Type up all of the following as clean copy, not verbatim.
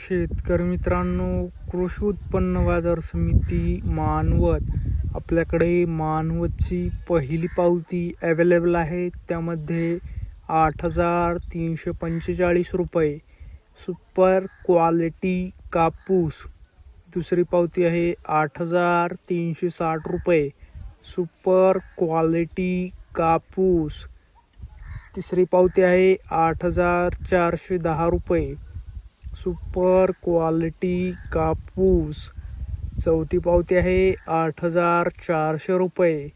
शेतकरी मित्रांनो, कृषी उत्पन्न बाजार समिती मानवत आपल्याकडे मानवतची पहिली पावती अवेलेबल आहे. त्यामध्ये 8,345 रुपये सुपर क्वालिटी कापूस. दुसरी पावती आहे 8,360 रुपये सुपर क्वालिटी कापूस. तिसरी पावती आहे 8,410 रुपये सुपर क्वालिटी कापूस. चौथी पावती आहे 8,400 रुपये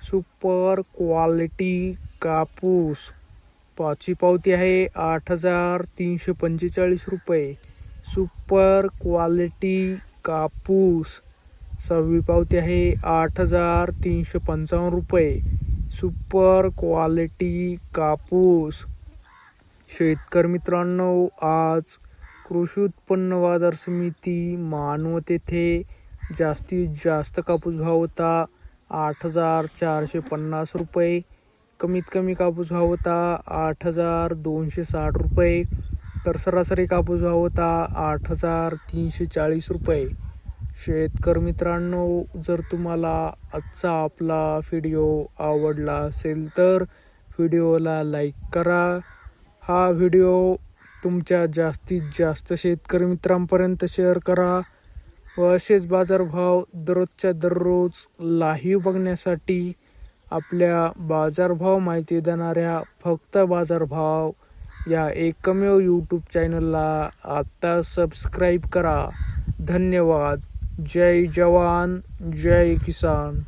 सुपर क्वालिटी कापूस. पाचवी पावती आहे 8,345 रुपये सुपर क्वालिटी कापूस. सहावी पावती आहे 8,355 रुपये सुपर क्वालिटी कापूस. शेतकरी मित्रांनो, आज कृषी उत्पन्न बाजार समिती मानवत येथे जास्तीत जास्त कापूस भाव होता 8,450 रुपये. कमीत कमी कापूस भाव होता 8,260 रुपये. तर सरासरी कापूस भाव होता 8,340 रुपये. शेतकरी मित्रांनो, जर तुम्हाला आजचा आपला व्हिडिओ आवडला असेल तर व्हिडिओला लाईक करा. हा व्हिडिओ तुमच्या जास्तीत जास्त शेतकरी मित्रांपर्यंत शेअर करा व असेच बाजारभाव दररोजच्या दररोज लाईव्ह बघण्यासाठी आपल्या बाजारभाव माहिती देणाऱ्या फक्त बाजारभाव या एकमेव यूट्यूब चॅनलला आता सबस्क्राईब करा. धन्यवाद. जय जवान जय किसान.